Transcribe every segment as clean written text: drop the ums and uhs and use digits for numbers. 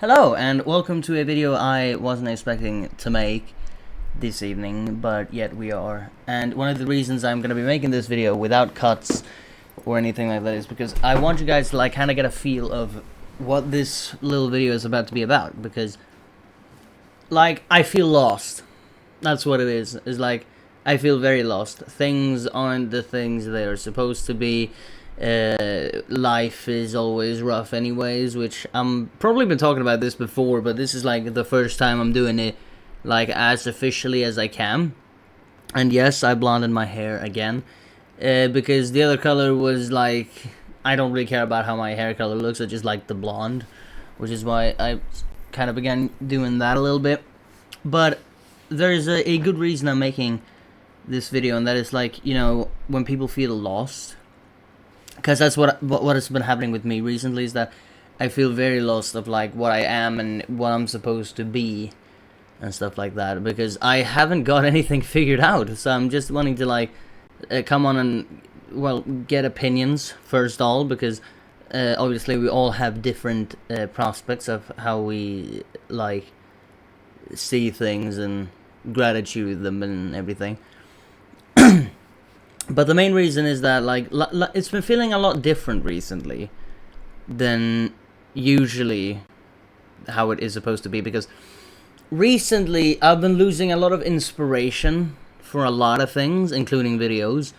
Hello, and welcome to a video I wasn't expecting to make this evening, but yet we are. And one of the reasons I'm going to be making this video without cuts or anything like that is because I want you guys to like kind of get a feel of what this little video is about to be about, because like I feel lost. That's what it is. It's like I feel very lost. Things aren't the things they are supposed to be. Life is always rough anyways, which I'm probably been talking about this before, but this is like the first time I'm doing it like as officially as I can. And yes, I blonded my hair again, because the other color was like, I don't really care about how my hair color looks, I just like the blonde, which is why I kind of began doing that a little bit. But there's a good reason I'm making this video, and that is like, you know, when people feel lost. Because that's what has been happening with me recently, is that I feel very lost of like what I am and what I'm supposed to be and stuff like that, because I haven't got anything figured out. So I'm just wanting to like come on and, well, get opinions first all, because obviously we all have different prospects of how we like see things and gratitude them and everything. But the main reason is that like it's been feeling a lot different recently than usually how it is supposed to be, because recently I've been losing a lot of inspiration for a lot of things, including videos.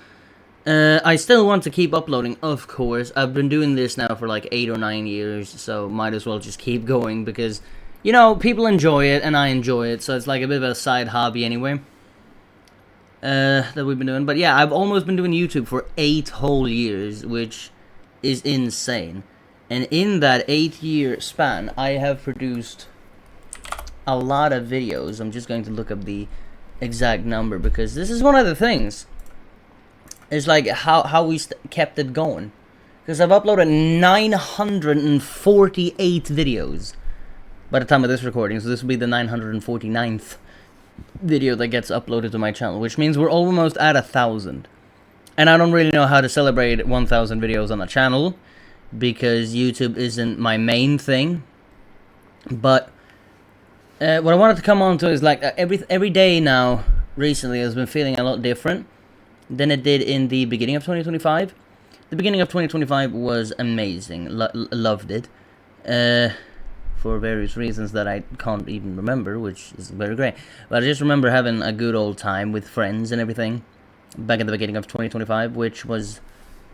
I still want to keep uploading, of course. I've been doing this now for like 8 or 9 years, so might as well just keep going, because, you know, people enjoy it and I enjoy it, so it's like a bit of a side hobby anyway. That we've been doing. But yeah, I've almost been doing YouTube for 8 whole years, which is insane. And in that 8-year span, I have produced a lot of videos. I'm just going to look up the exact number, because this is one of the things. It's like how we kept it going. Because I've uploaded 948 videos by the time of this recording, so this will be the 949th video that gets uploaded to my channel, which means we're almost at 1,000. And I don't really know how to celebrate 1,000 videos on the channel, because YouTube isn't my main thing. But what I wanted to come on to is like every day now recently has been feeling a lot different than it did in the beginning of 2025. The beginning of 2025 was amazing. Loved it. For various reasons that I can't even remember, which is very great. But I just remember having a good old time with friends and everything back at the beginning of 2025, which was,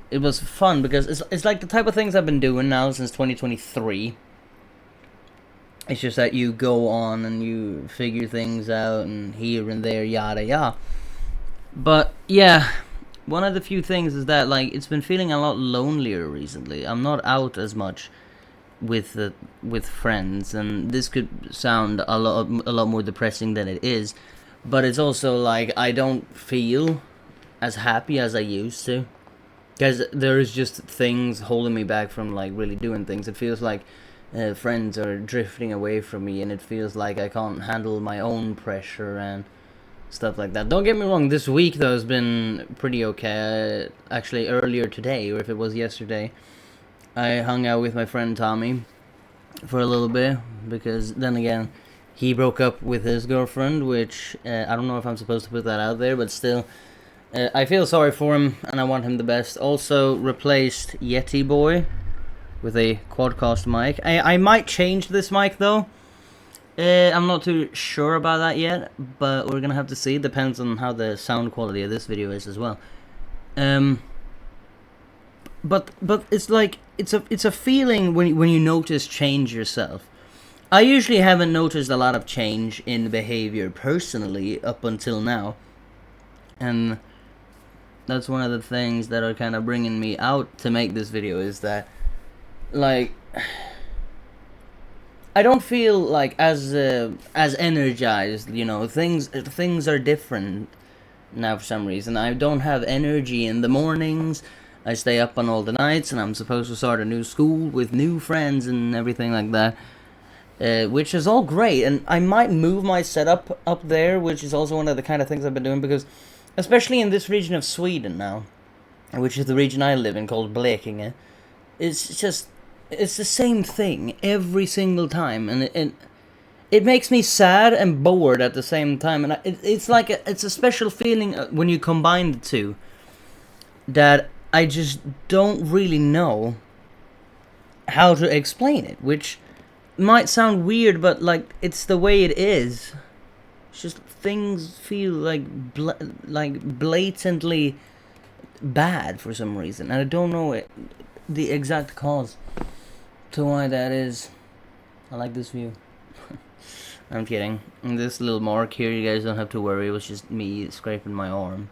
it was fun, because it's like the type of things I've been doing now since 2023. It's just that you go on and you figure things out and here and there, yada yada. But yeah, one of the few things is that like it's been feeling a lot lonelier recently. I'm not out as much with friends, and this could sound a lot more depressing than it is, but it's also like I don't feel as happy as I used to, because there's just things holding me back from like really doing things. It feels like friends are drifting away from me, and it feels like I can't handle my own pressure and stuff like that. Don't get me wrong, this week though has been pretty okay. Actually earlier today, or if it was yesterday, I hung out with my friend Tommy for a little bit, because then again, he broke up with his girlfriend, which I don't know if I'm supposed to put that out there, but still, I feel sorry for him and I want him the best. Also replaced Yeti Boy with a quadcast mic. I might change this mic though. I'm not too sure about that yet, but we're gonna have to see. It depends on how the sound quality of this video is as well. But it's like it's a feeling when you notice change yourself. I usually haven't noticed a lot of change in behavior personally up until now, and that's one of the things that are kind of bringing me out to make this video, is that like I don't feel like as energized, you know. Things are different now for some reason. I don't have energy in the mornings. I stay up on all the nights, and I'm supposed to start a new school with new friends and everything like that, which is all great. And I might move my setup up there, which is also one of the kind of things I've been doing, because especially in this region of Sweden now, which is the region I live in, called Blekinge, it's just it's the same thing every single time, and it makes me sad and bored at the same time, and it's like it's a special feeling when you combine the two that I just don't really know how to explain it, which might sound weird, but like it's the way it is. It's just things feel like blatantly bad for some reason, and I don't know the exact cause to why that is. I like this view. I'm kidding. And this little mark here, you guys don't have to worry. It was just me scraping my arm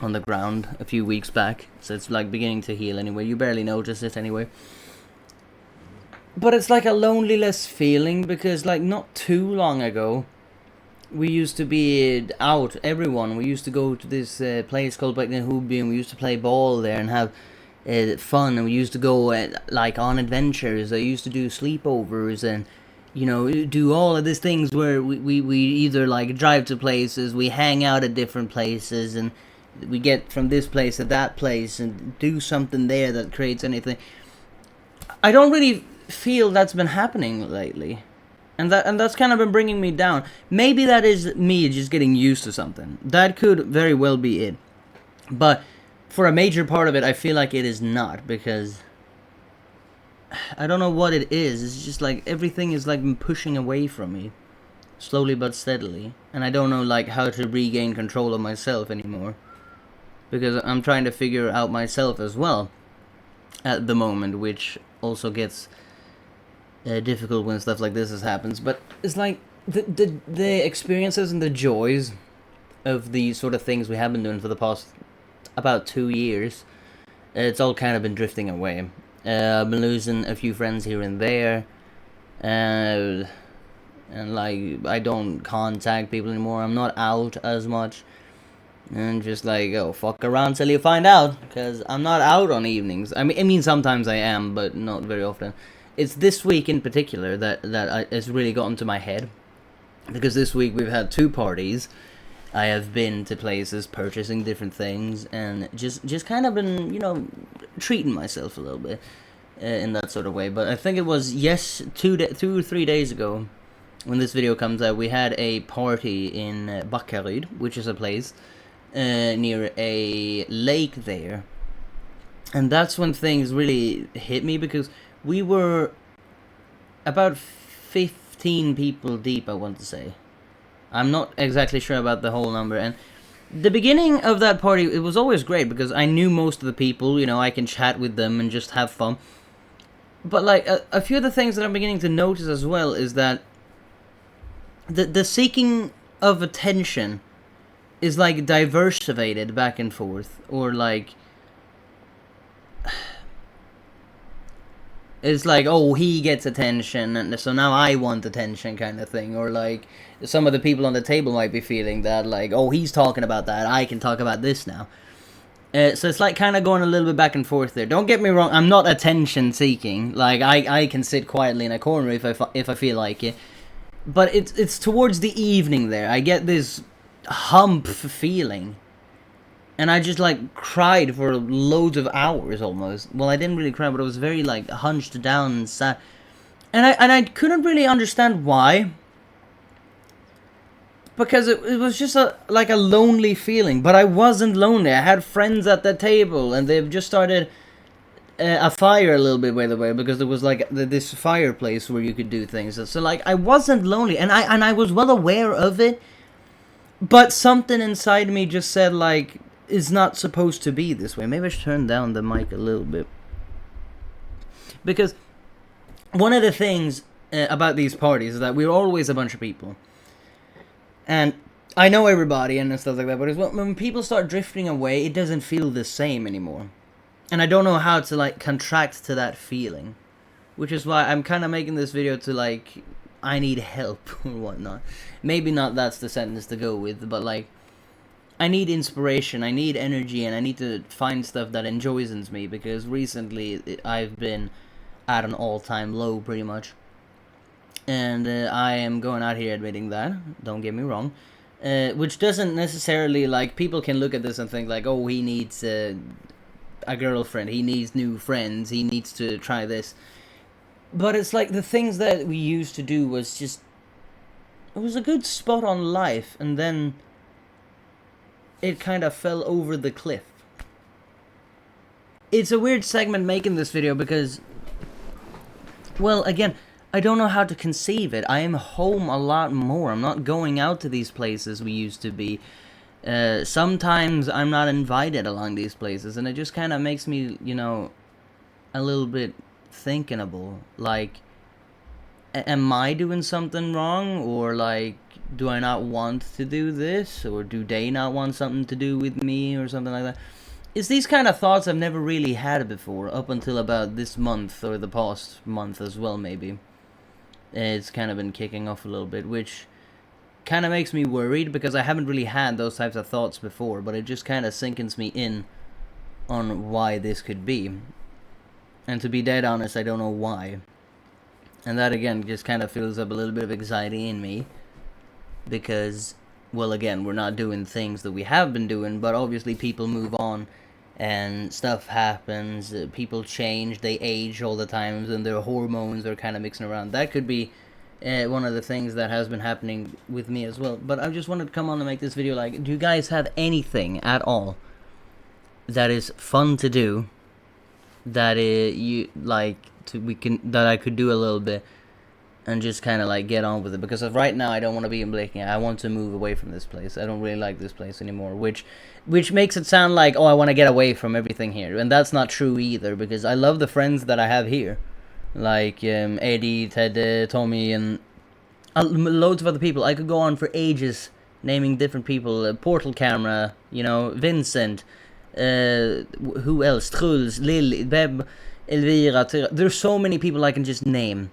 on the ground a few weeks back, so it's like beginning to heal anyway. You barely notice it anyway. But it's like a loneliness feeling, because like not too long ago we used to be out, everyone. We used to go to this place called Hubi, and we used to play ball there and have fun, and we used to go like on adventures. I used to do sleepovers and, you know, do all of these things where we either like drive to places, we hang out at different places, and we get from this place to that place and do something there that creates anything. I don't really feel that's been happening lately, and that's kind of been bringing me down. Maybe that is me just getting used to something. That could very well be it, but for a major part of it, I feel like it is not, because I don't know what it is. It's just like everything is like pushing away from me, slowly but steadily, and I don't know like how to regain control of myself anymore, because I'm trying to figure out myself as well at the moment, which also gets difficult when stuff like this happens. But it's like the experiences and the joys of these sort of things we have been doing for the past about 2 years, it's all kind of been drifting away. I've been losing a few friends here and there, and like I don't contact people anymore. I'm not out as much, and just like, oh, fuck around till you find out, because I'm not out on evenings. I mean sometimes I am, but not very often. It's this week in particular that it's really gotten to my head, because this week we've had 2 parties. I have been to places, purchasing different things, and just kind of been, you know, treating myself a little bit in that sort of way. But I think it was 2 or 3 days ago, when this video comes out, we had a party in Backaryd, which is a place near a lake there, and that's when things really hit me, because we were about 15 people deep, I want to say. I'm not exactly sure about the whole number, and the beginning of that party, it was always great, because I knew most of the people, you know, I can chat with them and just have fun. But like, a few of the things that I'm beginning to notice as well is that the seeking of attention is like diversified back and forth, or like it's like, oh, he gets attention, and so now I want attention, kind of thing. Or like, some of the people on the table might be feeling that, like, oh, he's talking about that, I can talk about this now. So it's like kind of going a little bit back and forth there. Don't get me wrong, I'm not attention seeking. Like, I can sit quietly in a corner if I feel like it. But it's towards the evening there, I get this hump feeling, and I just like cried for loads of hours almost. Well, I didn't really cry, but I was very like hunched down and sad, and I couldn't really understand why, because it was just like a lonely feeling. But I wasn't lonely. I had friends at the table, and they've just started a fire a little bit by the way, because there was like this fireplace where you could do things. So like, I wasn't lonely, and I was well aware of it, but something inside me just said, like, it's not supposed to be this way. Maybe I should turn down the mic a little bit, because one of the things about these parties is that we're always a bunch of people, and I know everybody and stuff like that, but when people start drifting away, it doesn't feel the same anymore. And I don't know how to like contract to that feeling, which is why I'm kind of making this video to like, I need help or whatnot. Maybe not that's the sentence to go with, but like, I need inspiration, I need energy, and I need to find stuff that enjoys me, because recently I've been at an all-time low pretty much. And I am going out here admitting that, don't get me wrong. Which doesn't necessarily, like, people can look at this and think like, oh, he needs a girlfriend, he needs new friends, he needs to try this. But it's like the things that we used to do was just... It was a good spot on life, and then it kind of fell over the cliff. It's a weird segment making this video because, well, again, I don't know how to conceive it. I am home a lot more. I'm not going out to these places we used to be. Sometimes I'm not invited along these places, and it just kind of makes me, you know, a little bit thinkable. Like, am I doing something wrong? Or, like, do I not want to do this? Or do they not want something to do with me or something like that? It's these kind of thoughts I've never really had before, up until about this month, or the past month as well, maybe. It's kind of been kicking off a little bit, which kind of makes me worried, because I haven't really had those types of thoughts before, but it just kind of sinkens me in on why this could be. And to be dead honest, I don't know why. And that, again, just kind of fills up a little bit of anxiety in me, because, well, again, we're not doing things that we have been doing, but obviously people move on, and stuff happens, people change, they age all the time, and their hormones are kind of mixing around. That could be one of the things that has been happening with me as well. But I just wanted to come on and make this video, like, do you guys have anything at all that is fun to do, that you like that I could do a little bit and just kind of like get on with it? Because right now I don't want to be in Blaking. I want to move away from this place. I don't really like this place anymore, which makes it sound like, oh, I want to get away from everything here, and that's not true either, because I love the friends that I have here, like Eddie, Ted, Tommy, and loads of other people. I could go on for ages naming different people. Portal Camera, you know, Vincent, who else? Truls, Lily, Beb, Elvira. There's so many people I can just name,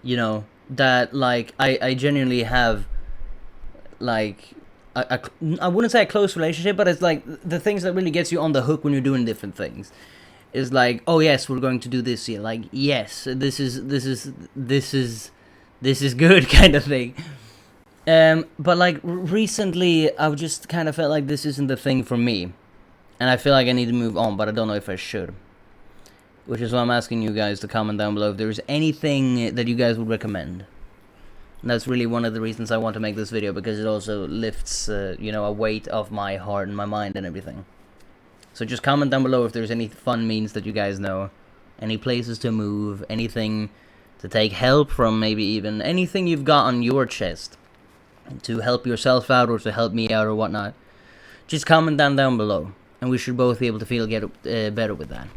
you know, that, like, I genuinely have, like, I wouldn't say a close relationship, but it's like the things that really gets you on the hook when you're doing different things is like, oh yes, we're going to do this here, like, yes, this is good, kind of thing. But like recently I've just kind of felt like this isn't the thing for me, and I feel like I need to move on, but I don't know if I should. Which is why I'm asking you guys to comment down below if there's anything that you guys would recommend. And that's really one of the reasons I want to make this video, because it also lifts, you know, a weight off my heart and my mind and everything. So just comment down below if there's any fun means that you guys know. Any places to move, anything to take help from, maybe even anything you've got on your chest to help yourself out or to help me out or whatnot. Just comment down below, and we should both be able to feel better with that.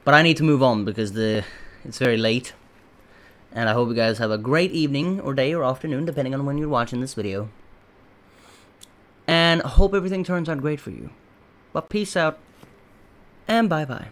But I need to move on because it's very late. And I hope you guys have a great evening, or day, or afternoon, depending on when you're watching this video. And hope everything turns out great for you. But peace out, and bye-bye.